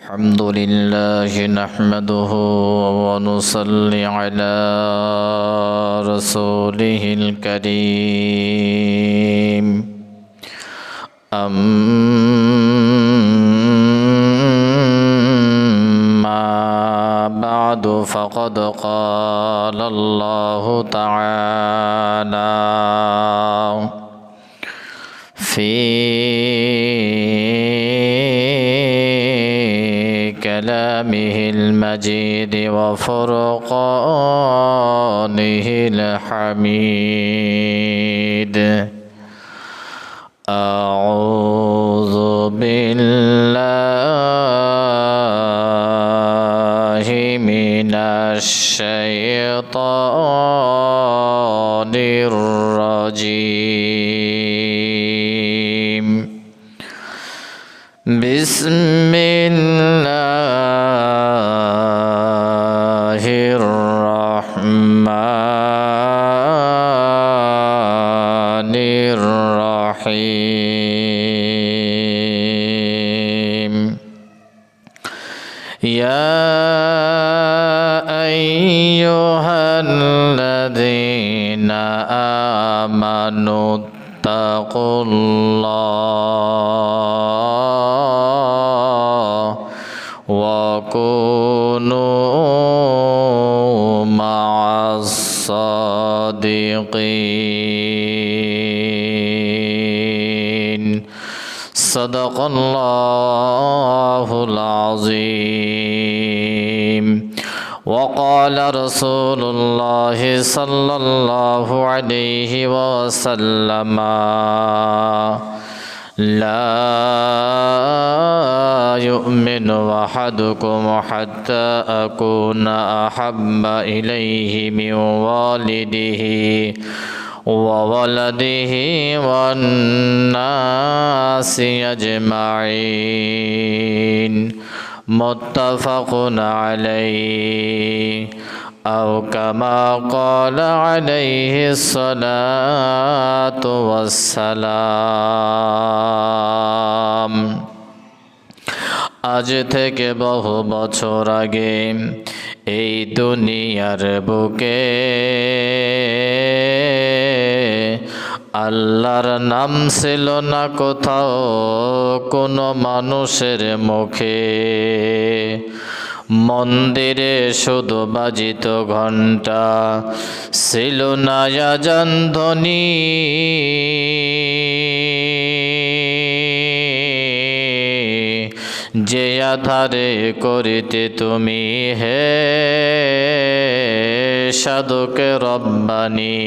الحمد لله نحمده ونصلي على رسوله الكريم أما بعد فقد قال الله تعالى في كلامه المجيد وفرقانه الحميد أعوذ بالله من الشيطان الرجيم بسم الله الرحمن الرحيم يا أيها الذين آمنوا اتقوا الله وكونوا مع الصادقين صدق الله العظيم وقال رسول الله صلى الله عليه وسلم لا يؤمن أحدكم حتى أكون أحب إليه من والده وولده والناس أجمعين متفق عليه أو كما قال عليه الصلاة والسلام আজ থেকে বহু বছর আগে এই দুনিয়ার বুকে আল্লাহর নাম ছিল না কোথাও কোনো মানুষের মুখে মন্দিরে শুধু বাজিত ঘণ্টা ছিল না আযান ধ্বনি যে আধারে করিতে তুমি হে সাধকে রব্বানি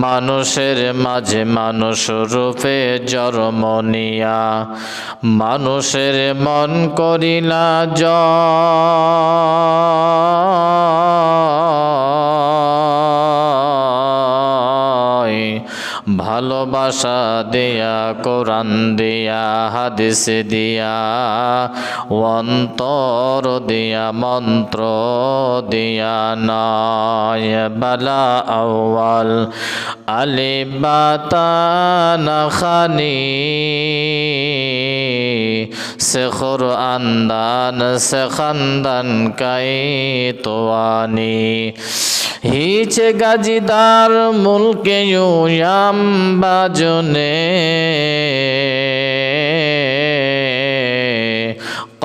মানুষের মাঝে মানুষ রূপে জন্ম নিয়া মানুষের মন করিলা জয় ভালোবাসা দিয়া কোরআন দিয়া হাদিস দিয়া অন্তর দিয়া মন্ত্র দিয়া নয় বালা আউয়াল আলিফ বা তা না খানি সে কুরআন দান সে খানদান কাই তোয়ানি হিচ গাজিদার মুলকে ইউয়াম বাজনে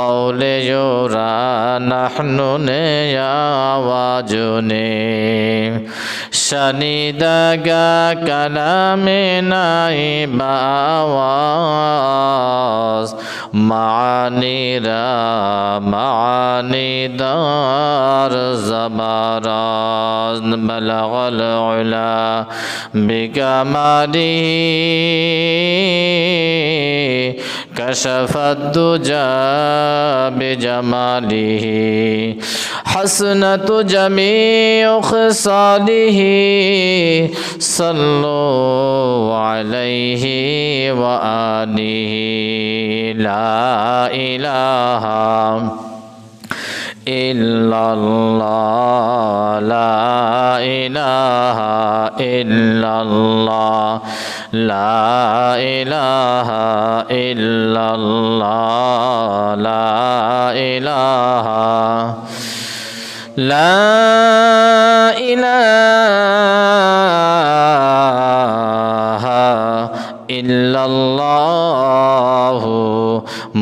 কওলে ইউরা নাহনু নে আওয়াজনে শানিদাগা কালামে নাই বাওয়াজ মানিরা মানিদার জবারাজ বলগল উলা বিকামালিহি كشف الدجى بجماله حسنة جميع خصاله صلوا عليه وآله لا إله إلا الله لا إله إلا الله লা ইলাহা ইল্লাল্লাহ লা ইলাহা লা ইলাহা ইল্লাল্লাহু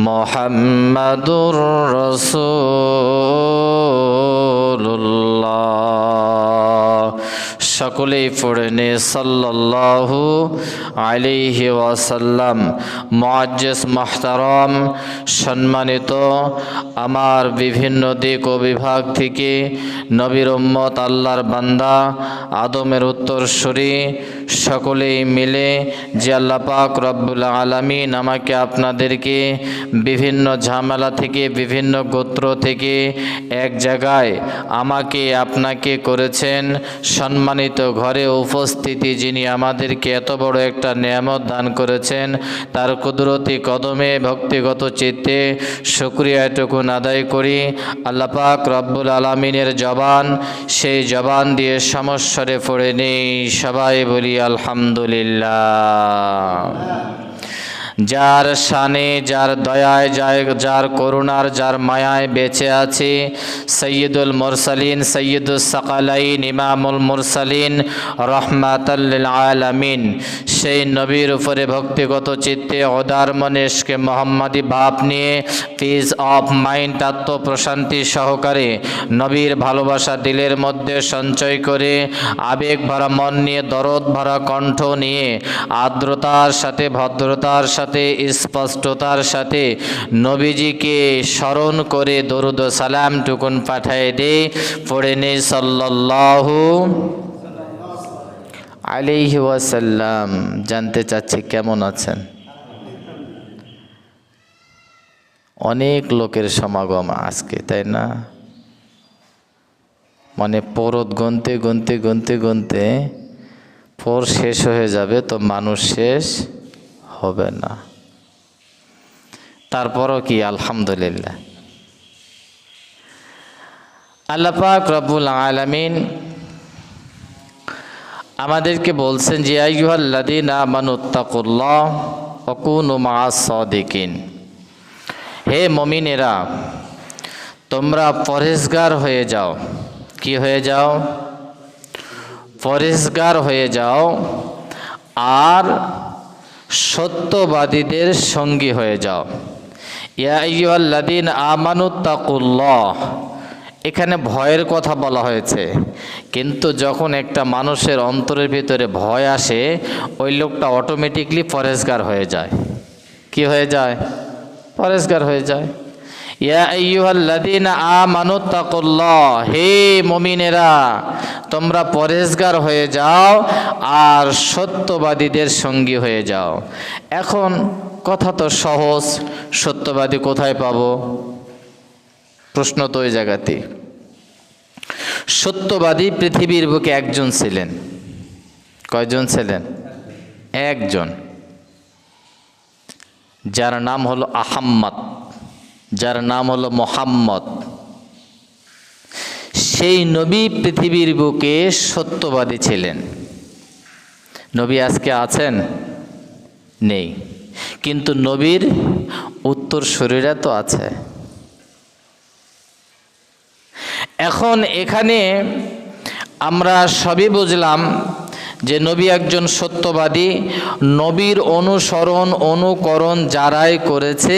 মুহাম্মাদুর রাসূলুল্লাহ। সকলেই পড়েন সাল্লাল্লাহু আলাইহি ওয়াসাল্লাম। মুআজ্জিজ মুহতারাম, সম্মানিত আমার বিভিন্ন দিক ও বিভাগ থেকে নবীর উম্মত, আল্লাহর বান্দা, আদমের উত্তরসূরি সকলেই মিলে যে আল্লাহ পাক রব্বুল আলামিন আমাকে আপনাদেরকে বিভিন্ন ঝামেলা থেকে, বিভিন্ন গোত্র থেকে এক জায়গায় আমাকে আপনাকে করেছেন, সম্মানিত ঘরে উপস্থিতি যিনি আমাদেরকে এত বড় একটা নেয়ামত দান করেছেন, তার কুদরতি কদমে ভক্তিগত চিত্তে শুকরিয়া এটুকুন আদায় করি। আল্লাহ পাক রব্বুল আলামিনের জবান, সেই জবান দিয়ে সমস্বরে পড়ে নেই, সবাই বলি আলহামদুলিল্লাহ। যার শানে, যার দয়ায়, যার করুণার, যার মায়ায় বেঁচে আছে সৈয়দুল মুরসালিন, সৈয়দুস সাকালাইন, ইমামুল মুরসালিন, রহমাতাল লিল আলামিন, সেই নবীর উপরে ভক্তিগত চিত্তে উদার মনে ইশকে মোহাম্মদী ভাব নিয়ে পিস অফ মাইন্ড, আত্মপ্রশান্তি সহকারে নবীর ভালোবাসা দিলের মধ্যে সঞ্চয় করে আবেগ ভরা মন নিয়ে, দরদ ভরা কণ্ঠ নিয়ে, আর্দ্রতার সাথে, ভদ্রতার সাথে, স্পষ্টতার সাথে নবীজিকে স্মরণ করে দরুদ ও সালাম টুকুন পাঠায় দে, পড়ে নেই সাল্লাল্লাহু আলাইহি ওয়াসাল্লাম। জানতে চাচ্ছি কেমন আছেন? অনেক লোকের সমাগম আজকে, তাই না? মানে পরত গুনতে গুনতে গুনতে গুনতে পর শেষ হয়ে যাবে, তো মানুষ শেষ হবে না। তারপরও কি আলহামদুলিল্লাহ। আল্লাহ পাক রব্বুল আলামিন আমাদেরকে বলছেন যে আইয়ুহাল্লাযীনা আমানুত্তাকুল্লাহ ওয়া কুনু মা'আস সাদিকিন, হে মুমিনেরা তোমরা পরহেজগার হয়ে যাও। কি হয়ে যাও? পরহেজগার হয়ে যাও, আর সত্যবাদীদের সঙ্গী হয়ে যাও। ইয়া আইয়ুহাল্লাযীনা আমানুত্তাকুল্লাহ, এখানে ভয়ের কথা বলা হয়েছে, কিন্তু যখন একটা মানুষের অন্তরের ভিতরে ভয় আসে, ওই লোকটা অটোমেটিকলি পরহেজগার হয়ে যায়। কি হয়ে যায়? পরহেজগার হয়ে যায়। ইয়া আইয়ুহাল্লাযীনা আমানুত্তাকুল্লাহ, হে মুমিনেরা তোমরা পরহেজগার হয়ে যাও আর সত্যবাদীদের সঙ্গী হয়ে যাও। এখন কথা তো সহজ, সত্যবাদী কোথায় পাবো? প্রশ্ন তো ওই জায়গাতে। সত্যবাদী পৃথিবীর বুকে একজন ছিলেন। কয়জন ছিলেন? একজন, যার নাম হলো আহাম্মদ, যার নাম হলো মুহাম্মদ। সেই নবী পৃথিবীর বুকে সত্যবাদী ছিলেন। নবী আজকে আছেন? নেই, কিন্তু নবীর উত্তরসূরিরা তো আছে। এখন এখানে আমরা সবই বুঝলাম যে নবী একজন সত্যবাদী। নবীর অনুসরণ, অনুকরণ যারাই করেছে,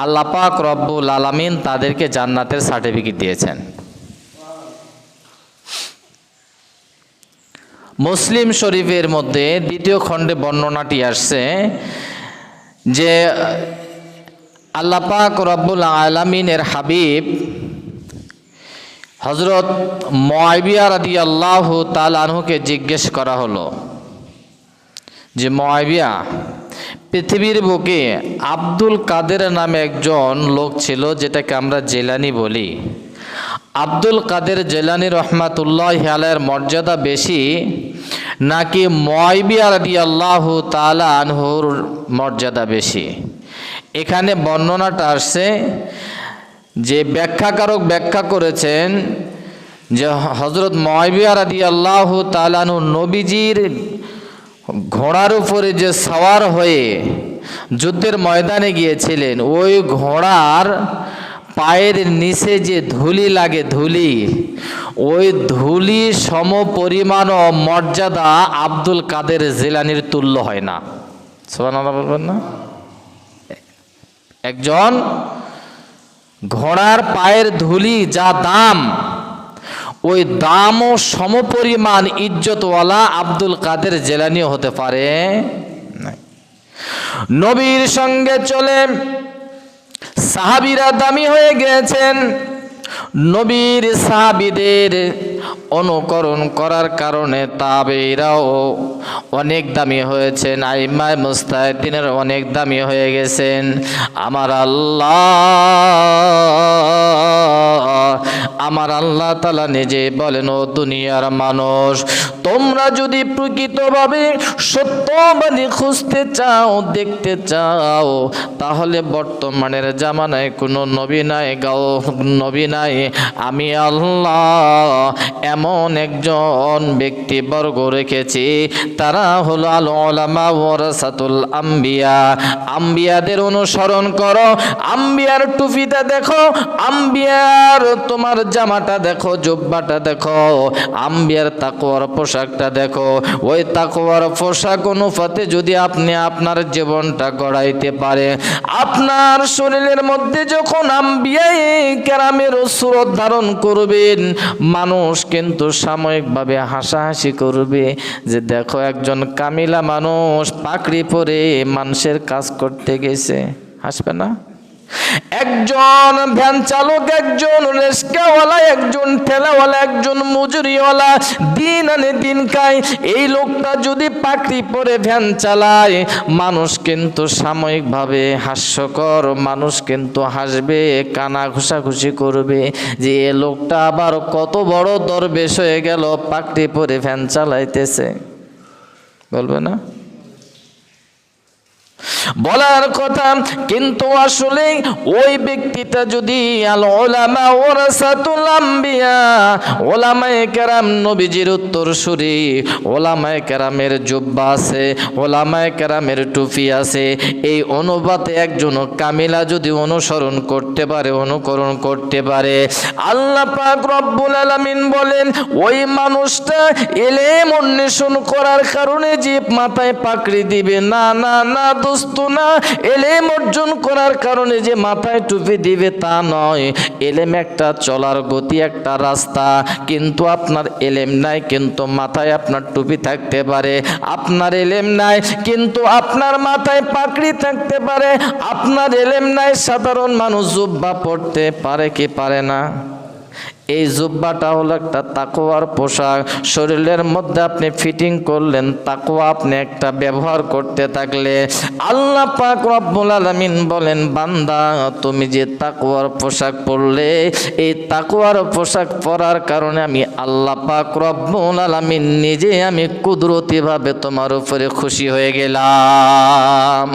আল্লাহ পাক রব্বুল আলামিন তাদেরকে জান্নাতের সার্টিফিকেট দিয়েছেন। মুসলিম শরীফের মধ্যে দ্বিতীয় খণ্ডে বর্ণনাটি আসছে যে আল্লাহ পাক রব্বুল আলামিনের হাবিব হযরত মুআবিয়া রাদিয়াল্লাহু তাআলা আনহুকে জিজ্ঞেস করা হলো যে মুআবিয়া, পৃথিবীর বুকে আব্দুল কাদের নামে একজন লোক ছিল, যেটাকে আমরা জেলানি বলি। আব্দুল কাদের জেলানি রহমাতুল্লাহি আলাইহির মর্যাদা বেশি নাকি মুআবিয়া রাদিয়াল্লাহু তাআলা আনহুর মর্যাদা বেশি? এখানে বর্ণনাটা আসছে যে ব্যাখ্যাকারক ব্যাখ্যা করেছেন যে হযরত মুআবিয়া রাদিয়াল্লাহু তাআলা আনহু নবীজির ঘোড়ার উপরে যে সওয়ার হয়ে যুদ্ধের ময়দানে গিয়েছিলেন, ওই ঘোড়ার পায়ের নিচে যে ধুলি লাগে, ধুলি, ওই ধুলি সম পরিমাণ ও মর্যাদা আব্দুল কাদের জিলানীর তুল্য হয় না। সুবহানাল্লাহ বলবেন না? একজন ঘোড়ার পায়ের ধুলি যা দাম, ওই দামও সমপরিমাণ ইজ্জতওয়ালা আব্দুল কাদের জিলানী হতে পারে না। নবীর সঙ্গে চলে সাহাবীরা দামি হয়ে গেছেন। নবীর সাহাবীদের অনুকরণ করার কারণে তাবেঈরাও অনেক দামি হয়েছেন, আইম্মায়ে মুজতাহিদিনের অনেক দামি হয়ে গেছেন। আমার আল্লাহ তাআলা নিজে বলেন, ও দুনিয়ার মানুষ, তোমরা যদি প্রকৃতভাবে সত্যবাদী খুঁজতে চাও, দেখতে চাও, তাহলে বর্তমানের জামানায় কোনো নবী নাই, নবী নাই। আমি আল্লাহ এমন একজন ব্যক্তিবর্গ রেখেছি, তারা হলো আল উলামা ওয়ারাসাতুল আম্বিয়া। আম্বিয়াদের অনুসরণ করো, আম্বিয়ার টুপিটা দেখো, আম্বিয়ার তোমার জামাটা দেখো, জুব্বাটা দেখো, আম্বিয়ার তাকওয়ার পোশাকটা দেখো। ওই তাকওয়ার পোশাক অনুপাতে যদি আপনি আপনার জীবনটা গড়াইতে পারে, আপনার শরীরের মধ্যে যখন আম্বিয়ায়ে কেরামের সুরত ধারণ করবেন, মানুষ কিন্তু সাময়িকভাবে হাসাহাসি করবে যে দেখো একজন কামিলা মানুষ পাগড়ি পরে মানুষের কাজ করতে গেছে, হাসবে না? একজন ভ্যান চালক, একজন রিক্সাওয়ালা, একজন ঠেলাওয়ালা, একজন মজুরিওয়ালা, দিন আনে দিন খায়, এই লোকটা যদি পাগড়ি পরে ভ্যান চালায়, মানুষ কিন্তু সাময়িকভাবে হাস্যকর, মানুষ কিন্তু হাসবে, কানা ঘুষাঘুষি করবে যে এ লোকটা আবার কত বড় দরবেশ হয়ে গেল, পাগড়ি পরে ভ্যান চালাইতেছে, বলবে না? বলার কথা, কিন্তু আসলে ওই ব্যক্তিটা যদি আল উলামা ওয়ারাসাতুল আম্বিয়া, উলামায়ে কেরাম নবীজির উত্তরসূরি, উলামায়ে কেরামের জুব্বা আছে, উলামায়ে কেরামের টুপি আছে, এই অনুপাতে একজন কামিলা যদি অনুসরণ করতে পারে, অনুকরণ করতে পারে, আল্লাহ পাক রব্বুল আলামিন বলেন ওই মানুষটা ইলম অন্বেষণ করার কারণে যে মাথায় পাগড়ি দিবে না, না না দোস্ত না, ইলম অর্জন করার কারণে যে মাথায় টুপি দিবে তা নয়। ইলম একটা চলার গতি, একটা রাস্তা। কিন্তু আপনার ইলম নাই, কিন্তু মাথায় আপনার টুপি থাকতে পারে। আপনার ইলম নাই, কিন্তু আপনার মাথায় পাগড়ি থাকতে পারে। আপনার ইলম নাই, সাধারণ মানুষ জুব্বা পড়তে পারে কি পারে না? এই জুব্বাটা হলো একটা তাকওয়ার পোশাক। শরীরের মধ্যে আপনি ফিটিং করলেন, তাকওয়া আপনি একটা ব্যবহার করতে থাকলে, আল্লাহ পাক রব্বুল আলামিন বলেন, বান্দা তুমি যে তাকওয়ার পোশাক পরলে, এই তাকওয়ার পোশাক পরার কারণে আমি আল্লাহ পাক রব্বুল আলামিন নিজে আমি কুদরতিভাবে তোমার উপরে খুশি হয়ে গেলাম।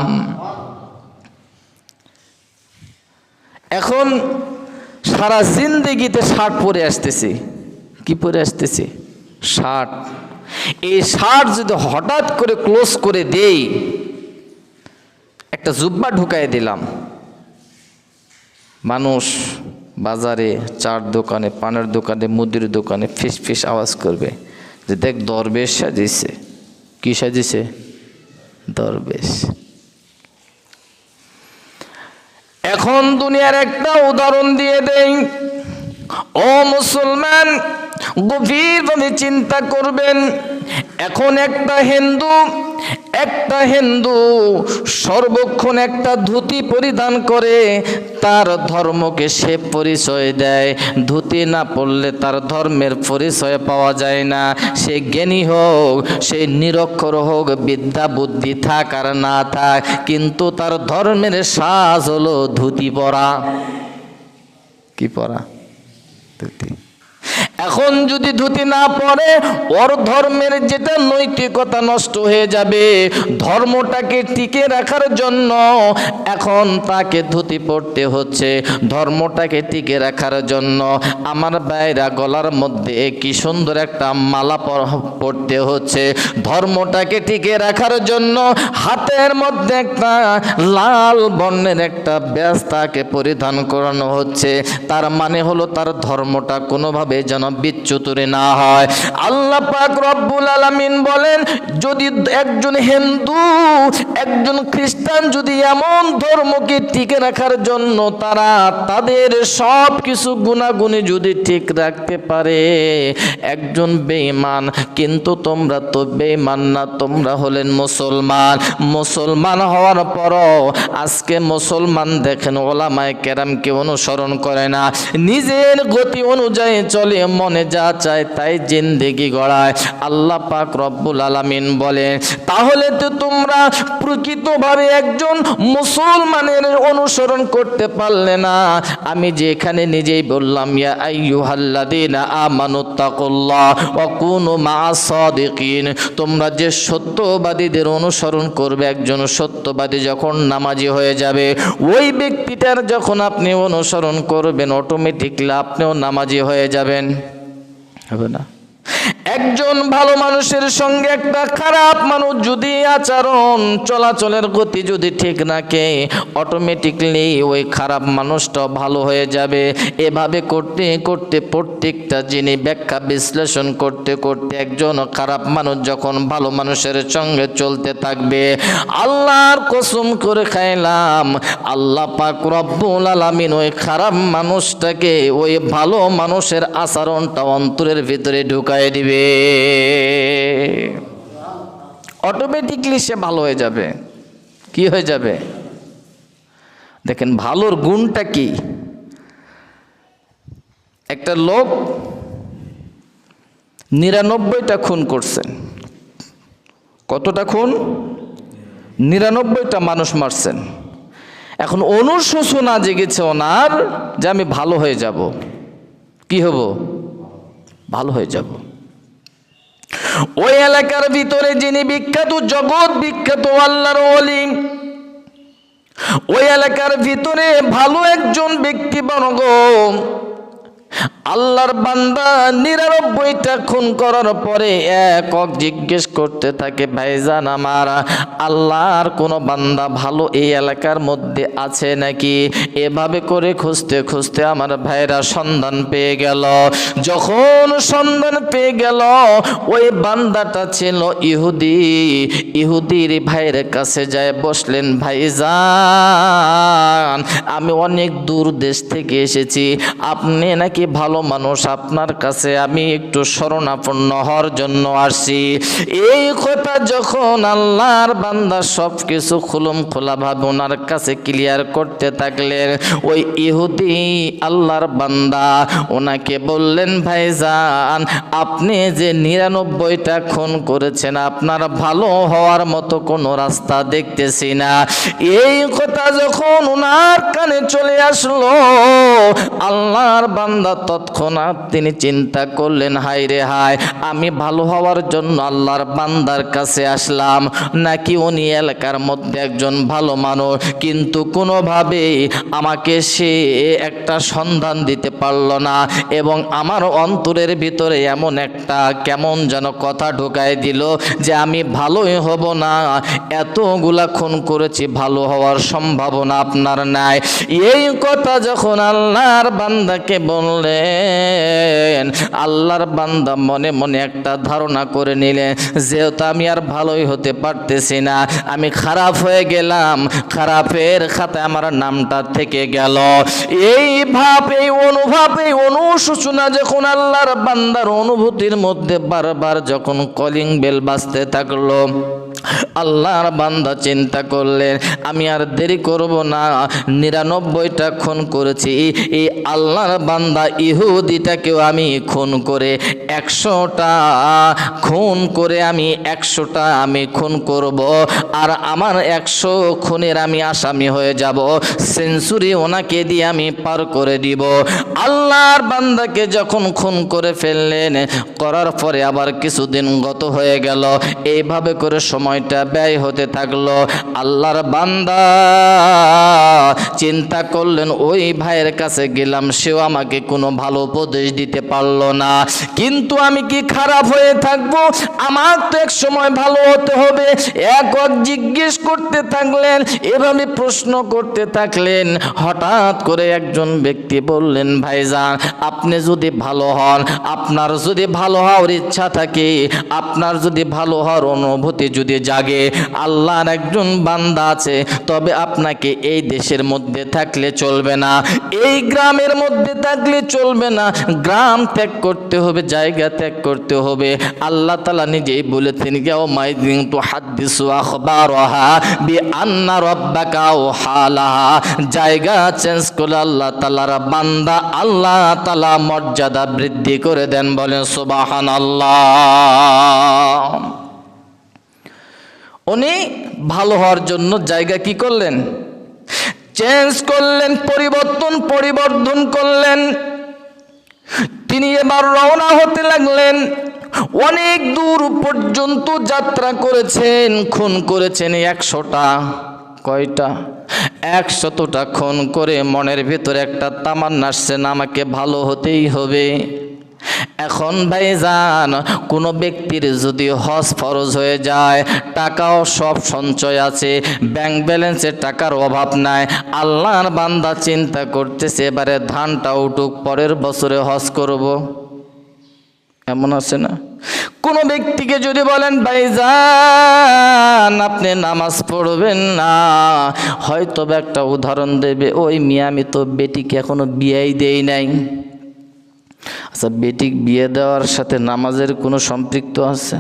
এখন সারা জিন্দেগিতে শার্ট পরে আসতেছি, কি পরে আসতেছি? শার্ট। এই শার্ট যদি হঠাৎ করে ক্লোজ করে দেই, একটা জুব্বা ঢুকাই দিলাম, মানুষ বাজারে, চার দোকানে, পানের দোকানে, মুদির দোকানে ফিস ফিস আওয়াজ করবে যে দেখ দরবেশ সাজিয়েছে। কি সাজিয়েছে? দরবেশ। এখন দুনিয়ার একটা উদাহরণ দিয়ে দেই। ও মুসলমান, গভীরভাবে চিন্তা করবেন। এখন একটা হিন্দু সর্বক্ষণ একটা ধুতি পরিধান করে, তার ধর্মকে সে পরিচয় দেয়। ধুতি না পরলে তার ধর্মের পরিচয় পাওয়া যায় না। সে জ্ঞানী হোক, সে নিরক্ষর হোক, বিদ্যা বুদ্ধি থাক আর না থাক, কিন্তু তার ধর্মের সাজ হলো ধুতি পরা। কি পরা? ধুতি। এখন যদি ধুতি না পরে ওর ধর্মের যেটা নৈতিকতা নষ্ট হয়ে যাবে। ধর্মটাকে টিকে রাখার জন্য এখন তাকে ধুতি পরতে হচ্ছে। ধর্মটাকে টিকে রাখার জন্য আমার ভাইরা গলার মধ্যে কি সুন্দর একটা মালা পরতে হচ্ছে। ধর্মটাকে টিকে রাখার জন্য হাতের মধ্যে একটা লাল বর্ণের একটা ব্যাজ তাকে পরিধান করানো হচ্ছে। তার মানে হলো তার ধর্মটা কোনোভাবে যেন বিচ্যুতি না হয়। আল্লাহ পাক রব্বুল আলামিন বলেন, যদি একজন হিন্দু একজন খ্রিস্টান যদি এমন ধর্মকে টিকে রাখার জন্য তারা তাদের সব কিছু গুণাগুণি যদি ঠিক রাখতে পারে, একজন বেঈমান। কিন্তু তোমরা তো বেঈমান না, তোমরা হলেন মুসলমান। মুসলমান হওয়ার পরও আজকে মুসলমান দেখেন ওলামায়ে কেরামকে অনুসরণ করে না, নিজের গতি অনুযায়ী চলে, মনে যা চায় তাই জিন্দেগি গড়ায়। আল্লাহ পাক রব্বুল আলামিন বলেন, তাহলে তো তোমরা প্রকৃতভাবে একজন মুসলমানের অনুসরণ করতে পারলে না। আমি যে এখানে নিজেই বললাম, ইয়া আইয়ুহাল্লাযীনা আমানুত্তাকুল্লাহ ওয়া কুনু মা'আস সাদিকিন, তোমরা যে সত্যবাদীদের অনুসরণ করবে, একজন সত্যবাদী যখন নামাজি হয়ে যাবে, ওই ব্যক্তিটার যখন আপনি অনুসরণ করবেন, অটোমেটিকলি আপনিও নামাজি হয়ে যাবেন, হবে না? একজন ভালো মানুষের সঙ্গে একটা খারাপ মানুষ যদি আচরণ চলাচলের গতি যদি ঠিক রাখে, অটোমেটিকলি ওই খারাপ মানুষটা ভালো হয়ে যাবে। এভাবে করতে করতে প্রত্যেকটা জিনিস ব্যাখ্যা বিশ্লেষণ করতে করতে একজন খারাপ মানুষ যখন ভালো মানুষের সঙ্গে চলতে থাকবে, আল্লাহর কসম করে খাইলাম, আল্লাহ পাক রব্বুল আলামিন ওই খারাপ মানুষটাকে ওই ভালো মানুষের আচরণটা অন্তরের ভিতরে ঢুকায় দিবে। অটোমেটিকলি সে ভালো হয়ে যাবে। কি হয়ে যাবে? দেখেন ভালোর গুণটা কি। একটা লোক 99টা খুন করছেন। কতটা খুন? 99টা মানুষ মারছেন। এখন অনুশোচনা জেগেছে ওনার যে আমি ভালো হয়ে যাব। কি হব? ভালো হয়ে যাব। ওই এলাকার ভিতরে যিনি বিখ্যাত, জগৎ বিখ্যাত আল্লাহর ওলি, ওই এলাকার ভিতরে ভালো একজন ব্যক্তি বর্গ, আল্লাহর বান্দা 99টা খুন করার পরে একক জিজ্ঞেস করতে থাকে, ভাইজান আমার, আল্লাহর কোনো বান্দা ভালো এই এলাকার মধ্যে আছে নাকি? এভাবে করে খুঁজতে খুঁজতে আমার ভাইরা সন্ধান পেয়ে গেল। যখন সন্ধান পেয়ে গেল, ওই বান্দাটা ছিল ইহুদি। ইহুদির ভাইয়ের কাছে যায় বসলেন, ভাইজান আমি অনেক দূর দেশ থেকে এসেছি, আপনি নাকি ভালো মানুষ, আপনার কাছে আমি একটু শরণাপন্ন হওয়ার জন্য আসছি। এই কথা যখন আল্লাহর বান্দা সব কিছু খুলুম খোলা ভাবে ওনার কাছে ক্লিয়ার করতে থাকলেন, ওই ইহুদি আল্লাহর বান্দা ওনাকে বললেন, ভাইজান আপনি যে 99টা খুন করেছেন, আপনার ভালো হওয়ার মতো কোনো রাস্তা দেখতেছি না। এই কথা যখন ওনার কানে চলে আসলো, আল্লাহর বান্দা তৎক্ষণাৎ তিনি চিন্তা করলেন, হায় রে হায়, আমি ভালো হওয়ার জন্য আল্লাহর বান্দার কাছে আসলাম, নাকি উনি এলাকার মধ্যে একজন ভালো মানুষ, কিন্তু কোনোভাবে আমাকে সে একটা সন্ধান দিতে পারল না, এবং আমার অন্তরের ভিতরে এমন একটা কেমন যেন কথা ঢুকায় দিল যে আমি ভালোই হব না, এতগুলা খুন করেছি, ভালো হওয়ার সম্ভাবনা আপনার নাই। এই কথা যখন আল্লাহর বান্দাকে বললেন, আল্লাহর বান্দা মনে মনে একটা ধারণা করে নিলেন, যেহেতু আমি আর ভালোই হতে পারতেছি না, আমি খারাপ হয়ে গেলাম, খারাপের খাতায় আমার নামটা থেকে গেল। এই ভাব, এই অনুভব, এই অনুশোচনা যখন আল্লাহর বান্দার অনুভূতির মধ্যে বারবার যখন কলিং বেল বাজতে থাকলো, আল্লাহর বান্দা চিন্তা করলেন আমি আর দেরি করব না, 99টা খুন করেছি, এই আল্লাহর বান্দা ইহুদিটাকেও আমি খুন করে 100টা খুন করে আমি 100টা আমি খুন করব, আর আমার 100 খুনের আমি আসামি হয়ে যাব, সেঞ্চুরি ওনাকে দিয়ে আমি পার করে দিব। আল্লাহর বান্দাকে যখন খুন করে ফেললেন, করার পরে আবার কিছুদিন গত হয়ে গেল, এইভাবে করে সময়টা ব্যয় হতে থাকলো। আল্লাহর বান্দা চিন্তা করলেন ওই ভাইয়ের কাছে গেলাম, সেও আমাকে কোনো ভালো উপদেশ দিতে পারলো না, কিন্তু আমি কি খারাপ হয়ে থাকবো, আমার তো এক সময় ভালো হতে হবে। এক জিজ্ঞেস করতে থাকলেন, এভাবে প্রশ্ন করতে থাকলেন। হঠাৎ করে একজন ব্যক্তি বললেন ভাইজান আপনি যদি ভালো হন, আপনার যদি ভালো হওয়ার ইচ্ছা থাকে, আপনার যদি ভালো হওয়ার অনুভূতি যদি জাগে, আল্লাহর একজন বান্দা আছে, তবে আপনাকে এই দেশের মধ্যে থাকলে চলবে না, এই গ্রামের মধ্যে থাকলে চলবে না, গ্রাম ত্যাগ করতে হবে, জায়গা ত্যাগ করতে হবে। আল্লাহ তাআলা নিজেই বলেছেন ইয়াউমাইযিন তুহাদ্দিসু আখবারাহা বিআন্না রাব্বাকা ওয়াহালাহা, জায়গা চেঞ্জ করে আল্লাহ তাআলার বান্দা আল্লাহ তাআলা মর্যাদা বৃদ্ধি করে দেন, বলেন সুবহানাল্লাহ। উনি ভালো হওয়ার জন্য জায়গা কি করলেন, চেঞ্জ করলেন, পরিবর্তন করলেন। তিনি এবার রওনা হতে লাগলেন। অনেক দূর পর্যন্ত যাত্রা করেছেন, খুন করেছেন 100টা। কয়টা? 100টা খুন করে মনের ভিতরে একটা তামান্না আসছে না, আমাকে ভালো হতেই হবে। এখন ভাইজান কোনো ব্যক্তির যদি হজ ফরজ হয়ে যায়, টাকাও সব সঞ্চয় আছে, ব্যাংক ব্যালেন্সে টাকার অভাব নাই, আল্লাহর বান্দা চিন্তা করতেছে এবারে ধানটা উঠুক, পরের বছরে হজ করব। এমন আছে না? কোনো ব্যক্তিকে যদি বলেন ভাইজান আপনি নামাজ পড়বেন না, হয়তো একটা উদাহরণ দেবে, ওই মিয়া আমি তো বেটিকে এখনো বিয়েই দেই নাই। আচ্ছা, বেটি বিয়ে দেওয়ার সাথে নামাজের কোনো সম্পৃক্ত আছে?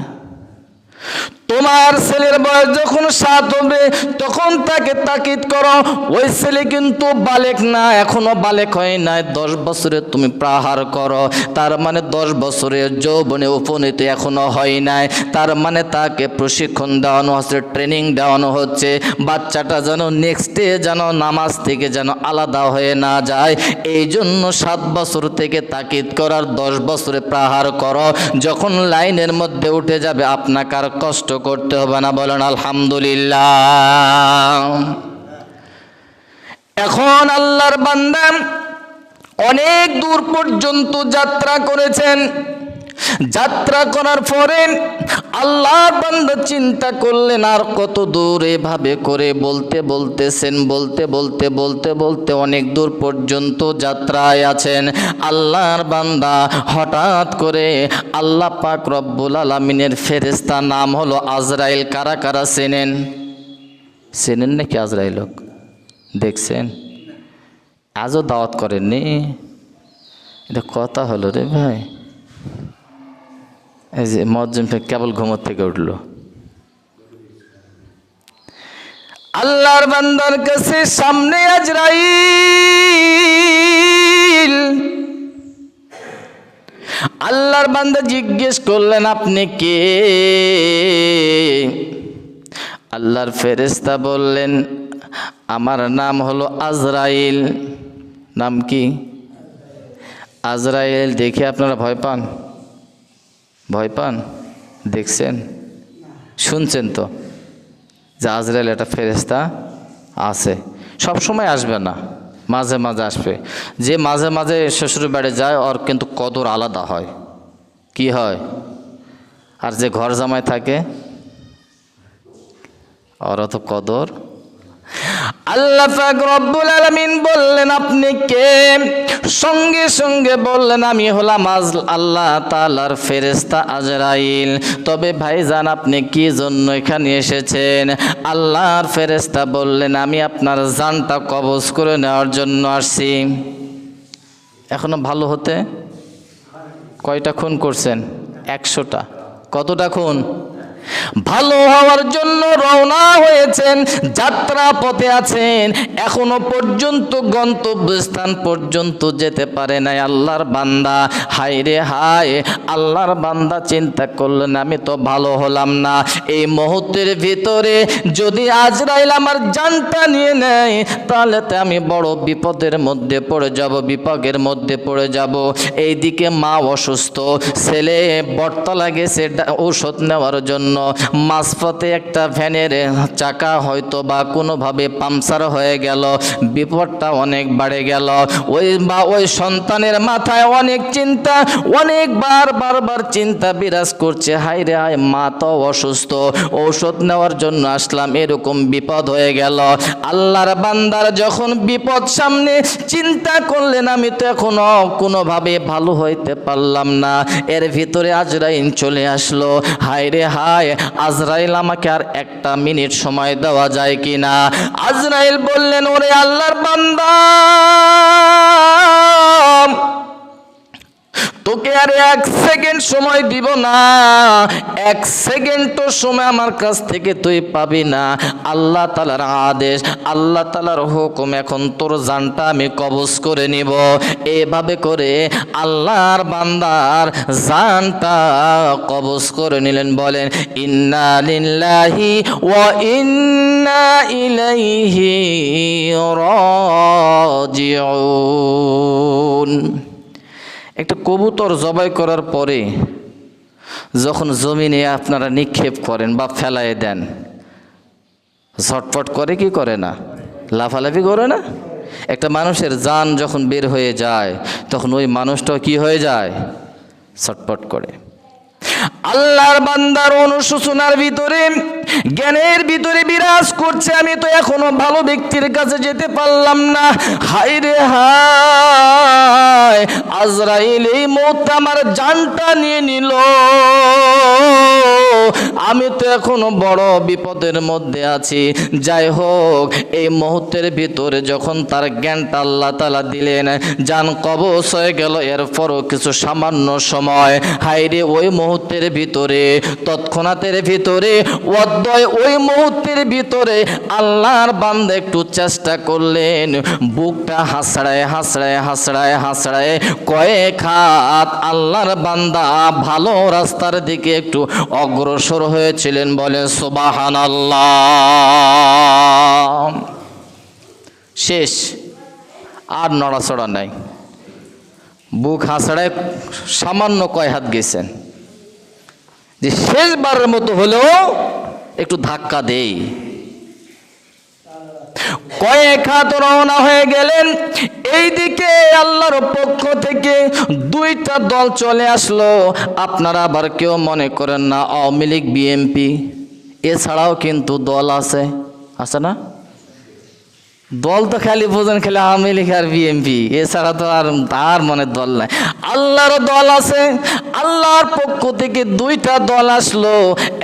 তোমার ছেলের বয়স যখন 7 হবে তখন তাকে তাকিদ করো, ওই ছেলে কিন্তু বালেক না, এখনো বালেক হয় নাই, 10 বছরে তুমি প্রহার করো, তার মানে 10 বছরের যৌবনে উপনীত এখনো হয় নাই, তার মানে তাকে প্রশিক্ষণ দেওয়ানো হচ্ছে, ট্রেনিং দেওয়ানো হচ্ছে, বাচ্চাটা যেন নেক্সটে যেন নামাজ থেকে যেন আলাদা হয়ে না যায়, এই জন্য 7 বছর থেকে তাকিদ করার, 10 বছরে প্রহার করো, যখন লাইনের মধ্যে উঠে যাবে আপনাকে আর কষ্ট করতে হবে না, বলেন আলহামদুলিল্লাহ। এখন আল্লাহর বান্দা অনেক দূর পর্যন্ত যাত্রা করেছেন। যাত্রা করার পরে আল্লাহর বান্দা চিন্তা করলেন আর কত দূর, এভাবে করে বলতে অনেক দূর পর্যন্ত যাত্রায় আছেন। আল্লাহর বান্দা হঠাৎ করে আল্লাহ পাক রব্বুল আলামিনের ফেরেশতা নাম হলো আজরাইল। কারা কারা চেনেন? চেনেন নাকি আজরাইল? দেখছেন? আজও দাওয়াত করেননি? এটা কথা হলো রে ভাই। এই যে মুয়াজ্জিন কেবল ঘুমোর থেকে উঠলো। আল্লাহর বান্দার কাছে সামনে আজরাইল। আল্লাহর বান্দা জিজ্ঞেস করলেন আপনি কে? আল্লাহর ফেরেশতা বললেন আমার নাম হলো আজরাইল। নাম কি? আজরাইল দেখে আপনারা ভয় পান? ভয় পান? দেখছেন, শুনছেন তো যে আজরাইল একটা ফেরেশতা আছে, সব সময় আসবে না, মাঝে মাঝে আসবে। যে মাঝে মাঝে শ্বশুর বাড়ি যায় ওর কিন্তু কদর আলাদা হয়। কি হয়? আর যে ঘর জামাই থাকে ওরা তো কদর। আল্লাহ পাক রব্বুল আলামিন বললেন আপনি কে? সঙ্গে সঙ্গে বললেন আমি হলাম আল্লাহ তাআলার ফেরেশতা আজরাইল। তবে ভাইজান আপনি কি জন্য এখানে এসেছেন? আল্লাহর ফেরেশতা বললেন আমি আপনার জানটা কবজ করে নেওয়ার জন্য আসছি। এখনো ভালো হতে কয়টা খুন করছেন? 100টা। কতটা খুন? ভালো হওয়ার জন্য রওনা হয়েছেন, যাত্রা পথে আছেন, এখনো পর্যন্ত গন্তব্যস্থান পর্যন্ত যেতে পারে নাই আল্লাহর বান্দা। হায় রে হায়, আল্লাহর বান্দা চিন্তা করলেন আমি তো ভালো হলাম না, এই মুহূর্তের ভিতরে যদি আজরাইল আমার জানটা নিয়ে নেয় তাহলে তো আমি বড় বিপদের মধ্যে পড়ে যাব, বিপাকের মধ্যে পড়ে যাব। এইদিকে মা অসুস্থ, ছেলে বটতলা গেছে ঔষধ নেওয়ার জন্য, মাঝপথে একটা ভ্যানের চাকা হয়তো বা কোনোভাবে পাংচার হয়ে গেল, বিপদটা অনেক বাড়ে গেল। ওই সন্তানের মাথায় অনেক চিন্তা, অনেক বারবার চিন্তা বিরাজ করছে, হায় রে হায় মা তো অসুস্থ, ঔষধ নেওয়ার জন্য আসলাম, এরকম বিপদ হয়ে গেল। আল্লাহর বান্দার যখন বিপদ সামনে, চিন্তা করলেন আমি তো এখনো কোনোভাবে ভালো হইতে পারলাম না, এর ভিতরে আজরাইল চলে আসলো। হায় রে হায়, আজরাইল আমাকে আর একটা মিনিট সময় দেওয়া যায় কিনা? আজরাইল বললেন ওরে আল্লাহর বান্দা, তোকে আর 1 সেকেন্ড সময় দিব না, 1 সেকেন্ডও সময় আমার কাছ থেকে তুই পাবি না। আল্লাহ তাআলার আদেশ, আল্লাহ তাআলার হুকুম, এখন তোর জানটা আমি কবজ করে নিব। এভাবে করে আল্লাহর বান্দার জানটা কবজ করে নিলেন। বলেন ইন্না লিল্লাহি ওয়া ইন্না ইলাইহি রাজিউন। একটা কবুতর জবাই করার পরে যখন জমিনে আপনারা নিক্ষেপ করেন বা ফেলায় দেন, ঝটপট করে কি করে না? লাফালাফি করে না? একটা মানুষের জান যখন বের হয়ে যায় তখন ওই মানুষটাও কি হয়ে যায়? ছটপট করে। আল্লাহর বান্দার অনুশোচনার ভিতরে, জ্ঞানের ভিতরে বিরাজ করছে আমি তো এখনো ভালো ব্যক্তির কাছে যেতে পারলাম না। হায় রে হায়, আজরাইল এই মুহূর্তে আমার জানটা নিয়ে নিল, আমি তো এখনো বড় বিপদের মধ্যে আছি। যাই হোক, এই মুহূর্তের ভিতরে যখন তার জ্ঞানটা আল্লাহ তাআলা দিলেন, জান কবজ হয়ে গেল, এরপরও কিছু সামান্য সময়, হায় রে ওই মুহূর্তের ভিতরে, তৎক্ষণাতের ভিতরে, ওই মুহূর্তের ভিতরে আল্লাহর বান্দা একটু চেষ্টা করলেন, বুকটা হাসড়ায় কয়েক হাত আল্লাহর বান্দা ভালো রাস্তার দিকে একটু অগ্রসর হয়েছিলেন। বলেন সুবহানাল্লাহ। শেষ, আর নড়াচড়া নাই, বুক হাসড়ায় সামান্য কয় হাত গেছেন, যে শেষবারের মতো হলেও একটু ধাক্কা দেই। কয়েক হাত রওনা হয়ে গেলেন। এইদিকে আল্লাহর পক্ষ থেকে 2টা দল চলে আসলো। আপনারা আবার কেউ মনে করেন না আওয়ামী লীগ বিএনপি, এছাড়াও কিন্তু দল আছে, আছে না? দল তো খালি বোঝেন খালি আওয়ামী লীগ আর বিএনপি, এছাড়া তো আর মনে দল নাই। আল্লাহর দল আছে। আল্লাহর পক্ষ থেকে 2টা দল আসলো,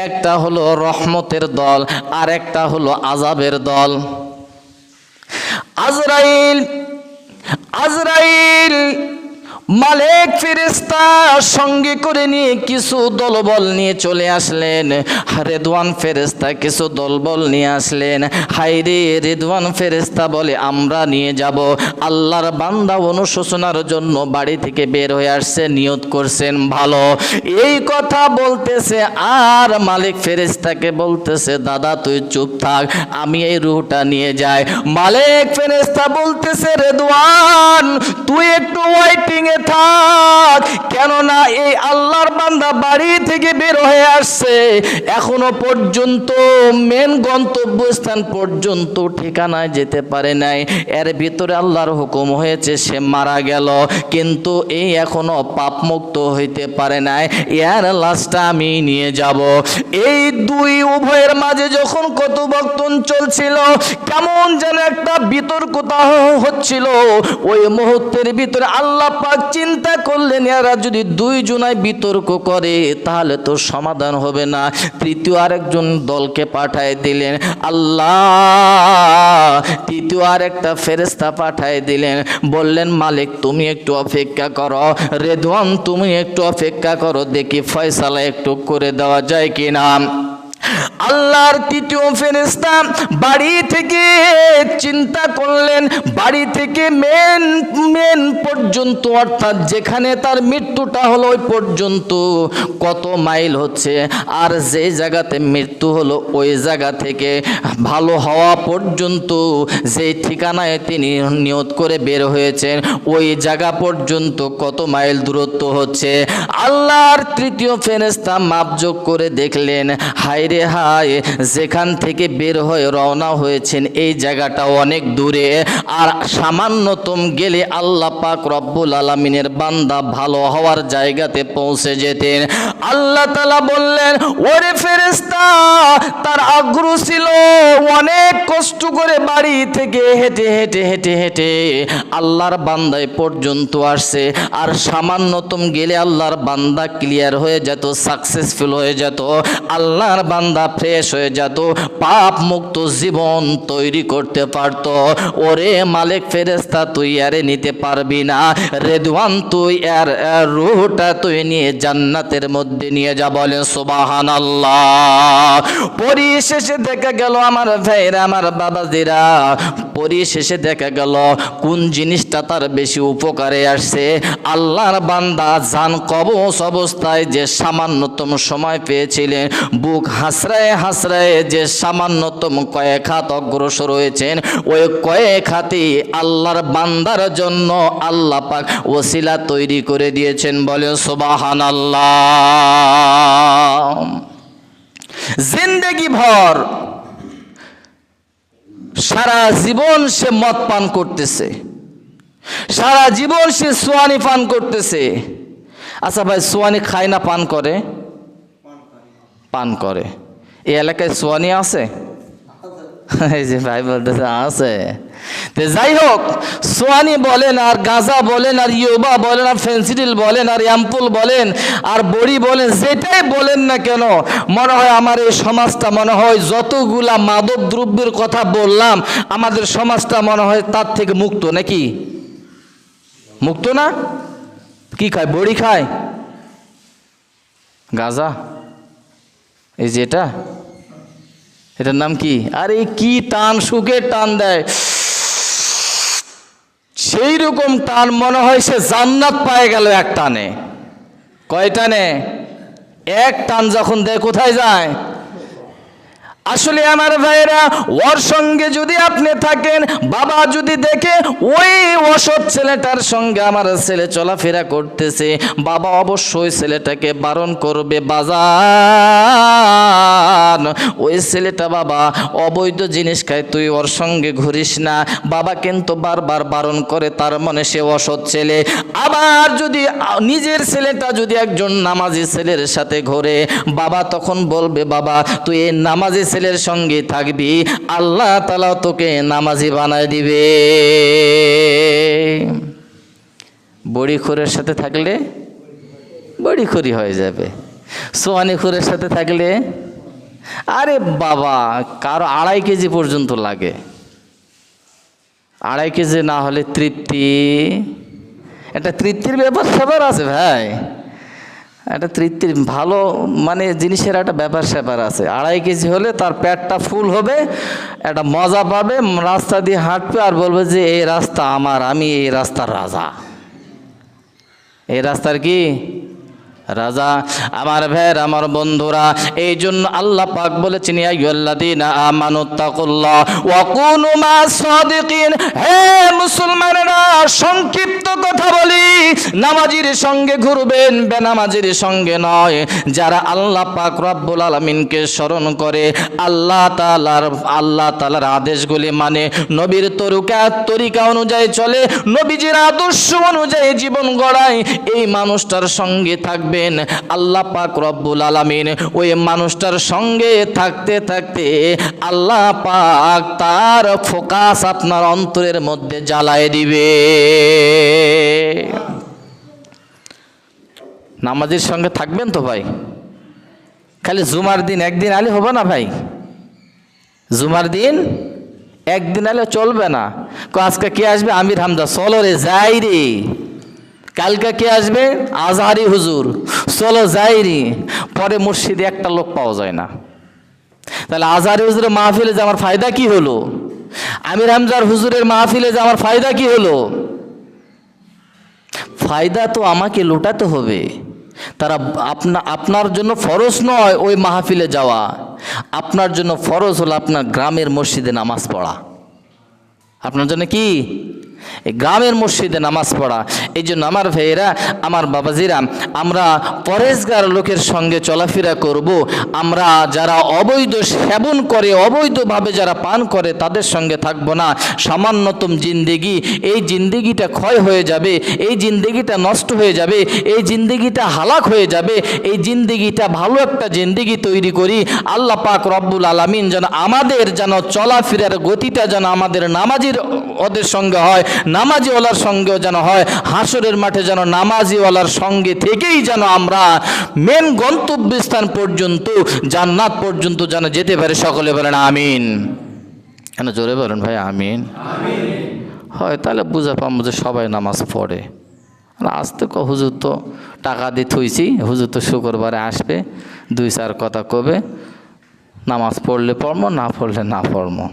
একটা হলো রহমতের দল আর একটা হলো আযাবের দল। আজরাইল মালিক ফেরেশতা সঙ্গে করে নিয়ে কিছু দলবল নিয়ে চলে আসলেন। রেদওয়ান ফেরেশতা কিছু দলবল নিয়ে আসলেন। হায়রে, রেদওয়ান ফেরেশতা বলে আমরা নিয়ে যাব। আল্লাহর বান্দা অনুশোচনার জন্য বাড়ি থেকে বের হয়ে আসছে, নিয়ত করছেন ভালো। এই কথা বলতেছে আর মালিক ফেরেশতাকে বলতেছে দাদা তুই চুপ থাক, আমি এই রুহটা নিয়ে যাই। মালিক ফেরেশতা বলতেছে রেদওয়ান তুই একটু ওয়েটিং এ থাক, কেননা এই আল্লাহর বান্দা বাড়ি থেকে বের হয়ে আসছে, এখনো পর্যন্ত মেন গন্তব্যস্থান পর্যন্ত ঠিকানায় যেতে পারে নাই। এর ভিতরে আল্লাহর হুকুম হয়েছে সে মারা গেল, কিন্তু এই এখনো পাপ মুক্ত হইতে পারে নাই, এর লাশটা আমি নিয়ে যাব। এই উভয়ের মাঝে যখন কথোপকথন চলছিল, কেমন যেন একটা বিতর্কতা হচ্ছিল, ওই মুহূর্তের ভিতরে আল্লাহ পাক চিন্তা করলেন এরা যদি 2 জনায় বিতর্ক করে তাহলে তো সমাধান হবে না, তৃতীয় আরেকজন দলকে পাঠায় দিলেন আল্লাহ। তৃতীয় আরেকটা ফেরেশতা পাঠায় দিলেন, বললেন মালিক তুমি একটু অপেক্ষা করো, রেদওয়ান তুমি একটু অপেক্ষা করো, দেখি ফয়সালা একটু করে দেওয়া যায় কিনা। আল্লাহর তৃতীয় ফেরেশতা বাড়ি থেকে চিন্তা করলেন, বাড়ি থেকে মেন পর্যন্ত, অর্থাৎ যেখানে তার মৃত্যুটা হলো ওই পর্যন্ত কত মাইল হচ্ছে, আর যে জায়গাতে মৃত্যু হলো ওই জায়গা থেকে ভালো হওয়া পর্যন্ত যে ঠিকানায় তিনি নিয়ত করে বের হয়েছেন ওই জায়গা পর্যন্ত কত মাইল দূরত্ব হচ্ছে। আল্লাহর তৃতীয় ফেরেশতা মাপযোগ করে দেখলেন, হায় রে হায়, যেখান থেকে বের হয়ে রওনা হয়েছেন এই জায়গাটা অনেক দূরে, আর সামান্যতম গেলে আল্লাহ পাক রব্বুল আলামিনের বান্দা ভালো হওয়ার জায়গাতে পৌঁছে যেতেন। আল্লাহ তাআলা বললেন, ওরে ফেরেশতা, তার আগ্রহ ছিল অনেক কষ্ট করে বাড়ি থেকে হেঁটে হেঁটে হেঁটে হেঁটে আল্লাহর বান্দায় পর্যন্ত আসছে, আর সামান্যতম গেলে আল্লাহর বান্দা ক্লিয়ার হয়ে যেত, সাকসেসফুল হয়ে যেত, আল্লাহর বান্দা ফ্রেশ হয়ে যেত, পাপ মুক্ত জীবন তৈরি করতে পারত। ওরে মালিক ফেরেশতা, তুই আরে নিতে পারবি না, রেদওয়ান তুই আর রূহটা তুই নিয়ে জান্নাতের মধ্যে নিয়ে যা। বলেন সুবহানাল্লাহ। পরিশেষে দেখা গেল আমার ভাইরা, আমার বাবাজিরা, পরিশেষে দেখা গেল কোন জিনিসটা তার বেশি উপকারে আসছে। আল্লাহর বান্দা জান কবজ অবস্থায় যে সামান্যতম সময় পেয়েছিলেন, বুক হাসরায় হাসরায় যে সামান্যতম কয়েক হাত অগ্রসর হয়েছেন, ওই কয়েক হাতে আল্লাহর বান্দার জন্য আল্লাহ পাক ওসিলা তৈরি করে দিয়েছেন। বলে সুবহানাল্লাহ। জিন্দেগি ভর সারা জীবন সে মদ পান করতেছে, সারা জীবন সে সোয়ানি পান করতেছে। আচ্ছা ভাই, সোয়ানি খায় না পান করে? পান করে। এই এলাকায় সোয়ানি আছে? এই যে ভাই বলতেছে আছে। যাই হোক, সোয়ানি বলেন আর গাঁজা বলেন আর ইয়োবা বলেন আর ফেন্সিডিল বলেন আর অ্যাম্পুল বলেন আর বড়ি বলেন, যেটাই বলেন না কেন, মনে হয় আমার এই সমাজটা মনে হয় যতগুলা মাদক দ্রব্যের কথা বললাম, আমাদের সমাজটা মনে হয় তার থেকে মুক্ত। নাকি মুক্ত না? কি খায়? বড়ি খায়, গাঁজা, এই যে এটার নাম কি? আরে কি টান, সুখের টান দেয়, সেই রকম টান মনে হয় সে জান্নাত পায়ে গেল এক টানে। কয় টানে? এক টান যখন দেয় কোথায় যায়? আসলে আমার ভাইরা, ওর সঙ্গে যদি আপনি থাকেন, বাবা যদি দেখে ওই অসৎ ছেলেটার সঙ্গে আমার ছেলে চলাফেরা করতেছে, বাবা অবশ্যই ছেলেটাকে বারণ করবে, বাজান ওই ছেলেটা বাবা অবৈধ জিনিস খায়, তুই ওর সঙ্গে ঘুরিস না। বাবা কিন্তু বারবার বারণ করে, তার মনে সে অসৎ ছেলে। আবার যদি নিজের ছেলেটা যদি একজন নামাজি ছেলের সাথে ঘোরে, বাবা তখন বলবে, বাবা তুই এই নামাজি ছেলের সঙ্গে থাকবি, আল্লাহ তাআলা তোকে নামাজি বানায় দিবে। বড়িখোরের সাথে থাকলে বড়িখোরি হয়ে যাবে, সোয়ানিখোরের সাথে থাকলে আরে বাবা কারো 2.5 কেজি পর্যন্ত লাগে। 2.5 কেজি না হলে তৃপ্তি, একটা তৃপ্তির ব্যাপার আছে ভাই, একটা তৃপ্তির ভালো মানে জিনিসের একটা ব্যাপার আছে। 2.5 কেজি হলে তার পেটটা ফুল হবে, একটা মজা পাবে, রাস্তা দিয়ে হাঁটবে আর বলবে যে এই রাস্তা আমার, আমি এই রাস্তার রাজা। এই রাস্তার কি রাজা? আমার ভাইয়ের, আমার বন্ধুরা, এই জন্য আল্লাহ পাক বলেছেন, ইয়া আইয়ুহাল্লাযীনা আমানুত্তাকুল্লাহ ওয়া কুনু মা'আস সাদিকিন। হে মুসলমানেরা, সংক্ষিপ্ত কথা বলি, নামাজির সঙ্গে ঘুরবেন, বেনামাজির সঙ্গে নয়। যারা আল্লাহ পাক রব্বুল আলামিনকে স্মরণ করে, আল্লাহ তাআলার আদেশগুলি মানে, নবীর তরিকা অনুযায়ী চলে, নবীজির আদর্শ অনুযায়ী জীবন গড়ায়, এই মানুষটার সঙ্গে থাকবে আল্লাহ পাক রব্বুল আলামিন ওই মানুষটার সঙ্গে থাকতে থাকতে আল্লাহ পাক তার ফোকাস আপনার অন্তরের মধ্যে জ্বালায় দিবে। নামাজের সঙ্গে থাকবেন তো ভাই, খালি জুমার দিন একদিন আলে হবে না ভাই, জুমার দিন একদিন আলে চলবে না। আজকে কে আসবে? আমির হামজা, চলো রে যাই রে। কালকে কে আসবে? আজহারি হুজুর, চলো যাই রে। পরে মসজিদে একটা লোক পাওয়া যায় না, তাহলে আজহারি হুজুরের মাহফিলে যে আমার ফায়দা কি হলো? আমির হামজার হুজুরের মাহফিলে যে আমার ফায়দা কি হলো? ফায়দা তো আমাকে লুটাতে হবে। তারা আপনার জন্য ফরজ নয় ওই মাহফিলে যাওয়া, আপনার জন্য ফরজ হলো আপনার গ্রামের মসজিদে নামাজ পড়া। আপনার জন্য কি? এই গ্রামের মসজিদে নামাজ পড়া। এই জন্য আমার ভাইয়েরা, আমার বাবাজিরা, আমরা পরেজগার লোকের সঙ্গে চলাফেরা করব। আমরা যারা অবৈধ সেবন করে, অবৈধভাবে যারা পান করে, তাদের সঙ্গে থাকব না। সামান্যতম জিন্দেগি, এই জিন্দেগিটা ক্ষয় হয়ে যাবে, এই জিন্দেগিটা নষ্ট হয়ে যাবে, এই জিন্দেগিটা হালাক হয়ে যাবে। এই জিন্দেগিটা ভালো একটা জিন্দেগি তৈরি করি। আল্লাহ পাক রব্বুল আলামিন যেন আমাদের যেন চলাফেরার গতিটা যেন আমাদের নামাজির ওদের সঙ্গে হয়, নামাজিওয়ালার সঙ্গেও যেন হয়। হাসরের মাঠে যেন নামাজিওয়ালার সঙ্গে থেকেই যেন আমরা মেন গন্তব্যস্থান পর্যন্ত, জান্নাত পর্যন্ত যেন যেতে পারে। সকলে বলেন আমিন। কেন জোরে বলেন ভাই আমিন। হয় তাহলে বুঝা পাবো যে সবাই নামাজ পড়ে। আজ তো হুজুর তো টাকা দিয়ে থুইছি, হুজুর তো শুক্রবারে আসবে, 2-4 কথা কবে, নামাজ পড়লে পড়বো, না পড়লে না পড়বো।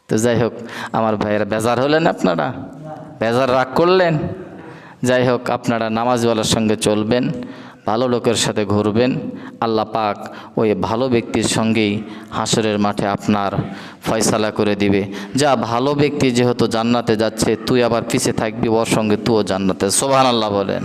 তো যাই হোক আমার ভাইয়েরা, বেজার হলেন আপনারা? বেজার রাগ করলেন? যাই হোক, আপনারা নামাজওয়ালার সঙ্গে চলবেন, ভালো লোকের সাথে ঘুরবেন। আল্লাহ পাক ওই ভালো ব্যক্তির সঙ্গেই হাসরের মাঠে আপনার ফয়সালা করে দিবে। যা ভালো ব্যক্তি যেহেতু জান্নাতে যাচ্ছে, তুই আবার পিছে থাকবি, ওর সঙ্গে তুইও জান্নাতে। সুবহানাল্লাহ বলেন।